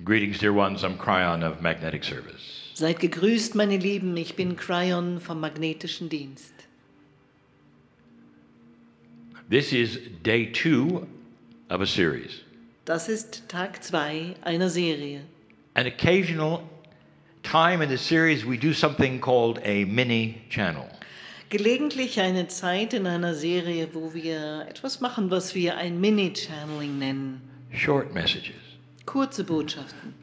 Greetings, dear ones. I'm Kryon of Magnetic Service. Seid gegrüßt, meine Lieben. Ich bin Kryon vom Magnetischen Dienst. This is day 2 of a series. Das ist Tag 2 einer Serie. An occasional time in the series, we do something called a mini channel. Gelegentlich eine Zeit in einer Serie, wo wir etwas machen, was wir ein Mini-Channeling nennen. Short messages. Kurze Botschaften.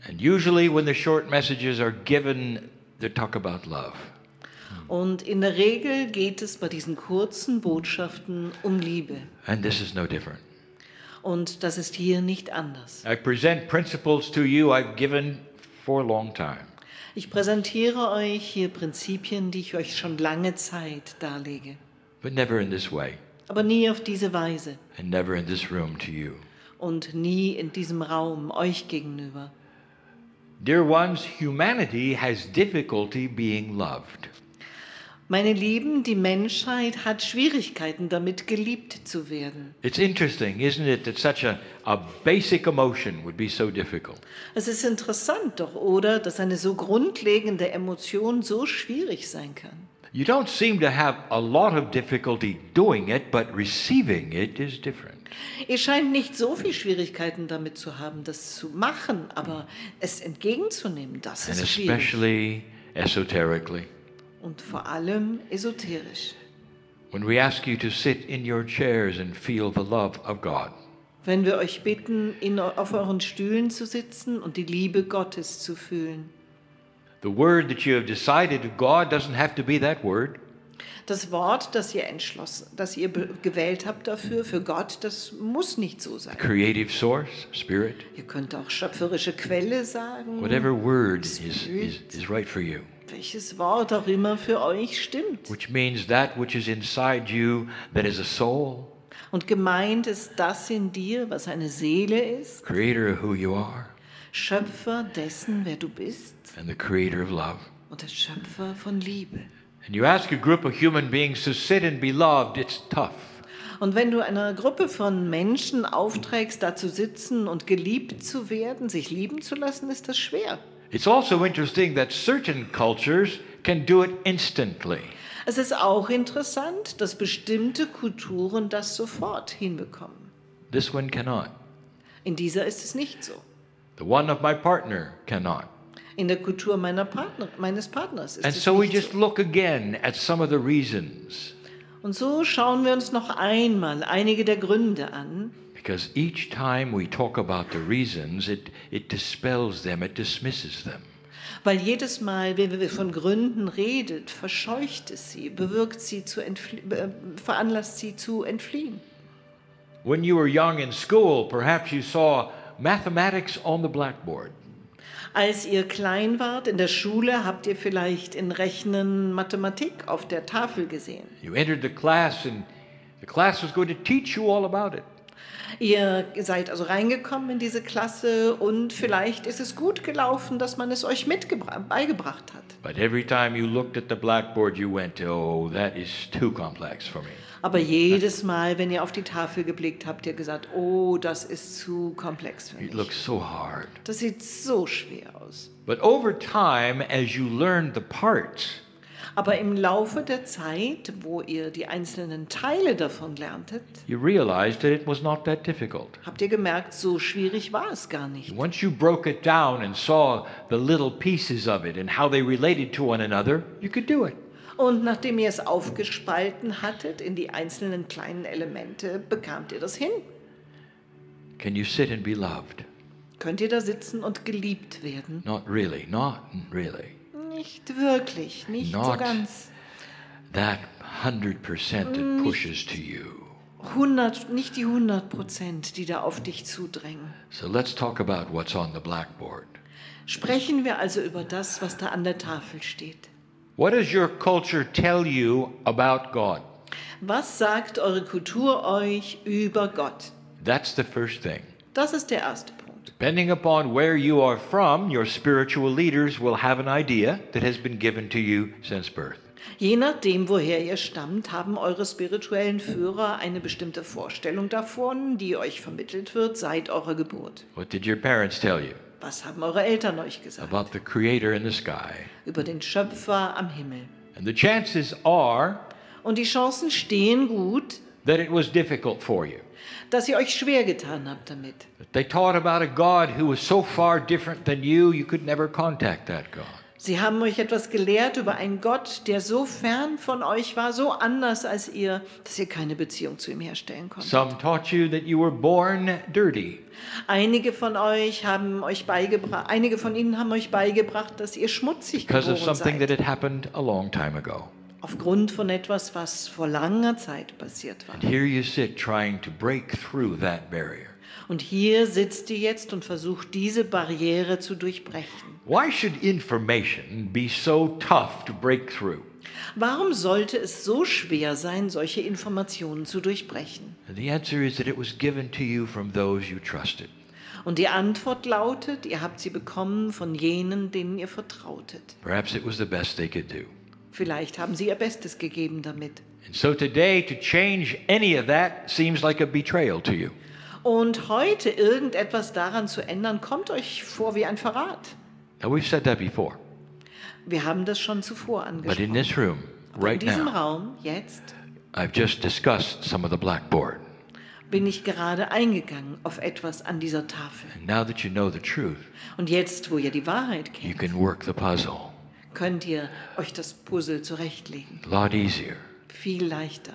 And usually when the short messages are given, they talk about love. Und in der Regel geht es bei diesen kurzen Botschaften um Liebe. And this is no different. Und das ist hier nicht anders. I present principles to you I've given for a long time. Ich präsentiere euch hier Prinzipien, die ich euch schon lange Zeit darlege. But never in this way. Aber nie auf diese Weise. And never in this room to you. Und nie in diesem Raum euch gegenüber. Dear ones, humanity has difficulty being loved. Meine Lieben, die Menschheit hat Schwierigkeiten damit, geliebt zu werden. It's interesting, isn't it, that such a basic emotion would be so difficult. Es ist interessant doch, oder, dass eine so grundlegende Emotion so schwierig sein kann. You don't seem to have a lot of difficulty doing it, but receiving it is different. Ihr scheint nicht so viel Schwierigkeiten damit zu haben, das zu machen, aber es entgegenzunehmen, das And ist schwierig. especially esoterically. Und vor allem esoterisch. When we ask you to sit in your chairs and feel the love of God. Wenn wir euch bitten, auf euren Stühlen zu sitzen und die Liebe Gottes zu fühlen. The word that you have decided of God doesn't have to be that word. Das Wort, das ihr gewählt habt dafür, für Gott, das muss nicht so sein. Creative source, spirit. Ihr könnt auch schöpferische Quelle sagen. Whatever word Spirit. is right for you. Welches Wort auch immer für euch stimmt. Which means that which is inside you that is a soul. Und gemeint ist das in dir, was eine Seele ist. Creator of who you are. Schöpfer dessen, wer du bist. And the creator of love. Und der Schöpfer von Liebe. And you ask a group of human beings to sit and be loved, it's tough. Und wenn du einer Gruppe von Menschen aufträgst, da zu sitzen und geliebt zu werden, sich lieben zu lassen, ist das schwer. It's also interesting that certain cultures can do it instantly. Es ist auch interessant, dass bestimmte Kulturen das sofort hinbekommen. This one cannot. In dieser ist es nicht so. The one of my partner cannot. In der Kultur meines Partners ist And es so we nicht just so. look again at some of the reasons. Und so schauen wir uns noch einmal einige der Gründe an. Because each time we talk about the reasons, it dispels them, it dismisses them. Weil jedes Mal, wenn wir von Gründen redet, verscheucht es sie, bewirkt sie veranlasst sie zu entfliehen. When you were young in school, perhaps you saw mathematics on the blackboard. Als ihr klein wart in der Schule, habt ihr vielleicht in Rechnen Mathematik auf der Tafel gesehen. You entered the class and the class was going to teach you all about it. Ihr seid also reingekommen in diese Klasse und vielleicht ist es gut gelaufen, dass man es euch beigebracht hat. But every time you looked at the blackboard, you went, oh, that is too complex for me. Aber jedes Mal, wenn ihr auf die Tafel geblickt habt, ihr gesagt, oh, das ist zu komplex für It mich. looks so hard. Das sieht so schwer aus. But over time, as you learn the parts, Aber im Laufe der Zeit, wo ihr die einzelnen Teile davon lerntet, you realized that it was not that difficult. habt ihr gemerkt, so schwierig war es gar nicht. Once you broke it down and saw the little pieces of it and how they related to one another, you could do it. Und nachdem ihr es aufgespalten hattet in die einzelnen kleinen Elemente, bekamt ihr das hin. Can you sit and be loved? Könnt ihr da sitzen und geliebt werden? Not really, not really. Nicht wirklich, nicht so Not ganz. that 100% that pushes to you. Nicht die 100%, die da auf dich zudrängen. So let's talk about what's on the blackboard. Sprechen wir also über das, was da an der Tafel steht. What does your culture tell you about God? Was sagt eure Kultur euch über Gott? That's the first thing. Das ist der erste Punkt. Depending upon where you are from, your spiritual leaders will have an idea that has been given to you since birth. Je nachdem, woher ihr stammt, haben eure spirituellen Führer eine bestimmte Vorstellung davon, die euch vermittelt wird seit eurer Geburt. What did your parents tell you Was haben eure Eltern euch gesagt? about the Creator in the sky? Über den Schöpfer am Himmel. And the chances are Und die Chancen stehen gut, that it was difficult for you. dass ihr euch schwer getan habt damit. That they taught about a God who was so far different than you could never contact that God. Sie haben euch etwas gelehrt über einen Gott, der so fern von euch war, so anders als ihr, dass ihr keine Beziehung zu ihm herstellen konntet. Some taught you that you were born dirty. Einige von ihnen haben euch beigebracht, dass ihr schmutzig Because of geboren something that seid. had happened a long time ago. Aufgrund von etwas, was vor langer Zeit passiert war. And here you sit trying to break through that barrier. Und hier sitzt ihr jetzt und versucht, diese Barriere zu durchbrechen. Why should information be so tough to break through? Warum sollte es so schwer sein, solche Informationen zu durchbrechen? And the answer is that it was given to you from those you trusted. Und die Antwort lautet, ihr habt sie bekommen von jenen, denen ihr vertrautet. Perhaps it was the best they could do. Vielleicht haben sie ihr Bestes gegeben damit. And so today, to change any of that seems like a betrayal to you. Und heute irgendetwas daran zu ändern, kommt euch vor wie ein Verrat. Now, we've said that before. Wir haben das schon zuvor But in angesprochen. this room, Aber in right diesem now, Raum, jetzt, I've just discussed some of the blackboard. bin ich gerade eingegangen auf etwas an dieser Tafel. And now that you know the truth, Und jetzt, wo ihr die Wahrheit you kennt, can work the puzzle könnt ihr euch das Puzzle zurechtlegen. a lot easier. Viel leichter.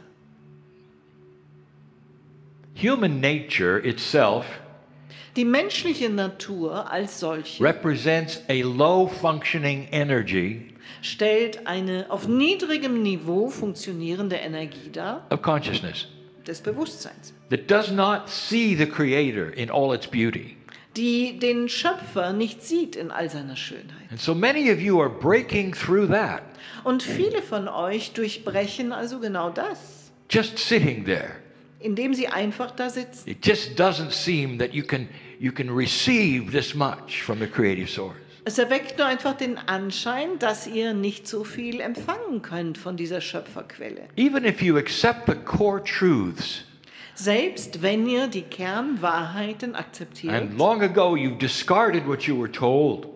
Human nature itself Die menschliche Natur als solche represents a low functioning energy stellt eine auf niedrigem Niveau funktionierende Energie dar, of consciousness des Bewusstseins, that does not see the Creator in all its beauty. die den Schöpfer nicht sieht in all seiner Schönheit. And so many of you are breaking through that, Und viele von euch durchbrechen also genau das, just sitting there. indem sie einfach da sitzen. It just doesn't seem that you can receive this much from the creative source. Es erweckt nur einfach den Anschein, dass ihr nicht so viel empfangen könnt von dieser Schöpferquelle. Even if you accept the core truths, Selbst wenn ihr die Kernwahrheiten akzeptiert and long ago you discarded what you were told,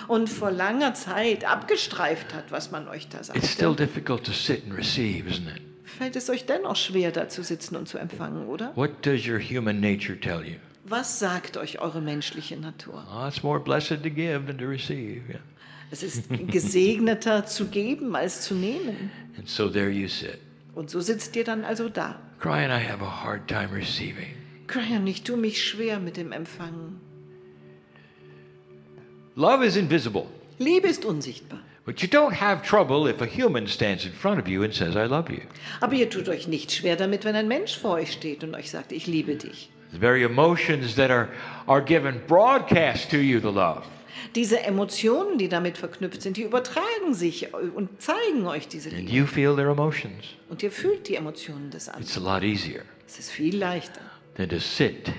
und vor langer Zeit abgestreift hat, was man euch da it's still sagte, difficult to sit and receive, isn't it? fällt es euch dennoch schwer, da zu sitzen und zu empfangen, oder? What does your human nature tell you? Was sagt euch eure menschliche Natur? Oh, it's more blessed to give than to receive. Yeah. Es ist gesegneter zu geben als zu nehmen. And so there you sit. Und so sitzt ihr dann also da. Kryon, I have a hard time receiving. Kryon, ich tue mich schwer mit dem Empfangen. Love is invisible, Liebe ist unsichtbar. but you don't have trouble if a human stands in front of you and says, I love you. Aber ihr tut euch nicht schwer damit, wenn ein Mensch vor euch steht und euch sagt, ich liebe dich. The very emotions that are given broadcast to you the love. Diese Emotionen, die damit verknüpft sind, die übertragen sich und zeigen euch diese And Liebe. you feel their emotions. Und ihr fühlt die Emotionen des It's a anderen. lot easier Es ist viel leichter. than to sit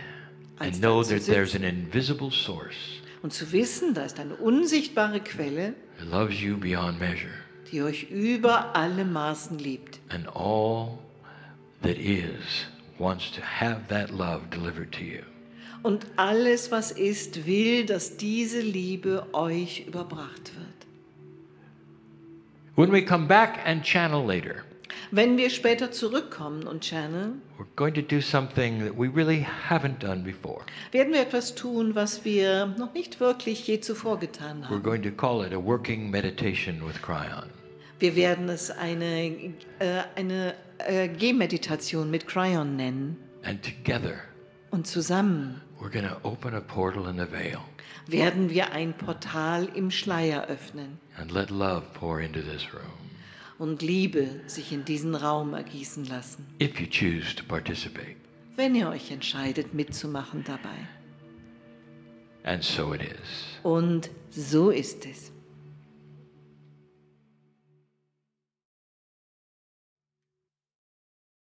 Als and know da zu that there's an sitzen invisible source und zu wissen, da ist eine unsichtbare Quelle, that loves you beyond measure. die euch über alle Maßen liebt. And all that is wants to have that love delivered to you. Und alles, was ist, will, dass diese Liebe euch überbracht wird. When we come back and channel later, Wenn wir später zurückkommen und channeln, we're going to do something that we really haven't done before. werden wir etwas tun, was wir noch nicht wirklich je zuvor getan We're haben. going to call it a working meditation with Kryon. Wir werden es eine Gehmeditation mit Kryon nennen. And together, Und zusammen we're going to open a portal in the veil werden wir ein Portal im Schleier öffnen and let love pour into this room. und Liebe sich in diesen Raum ergießen lassen, If you choose to participate. wenn ihr euch entscheidet, mitzumachen dabei. And so it is. Und so ist es.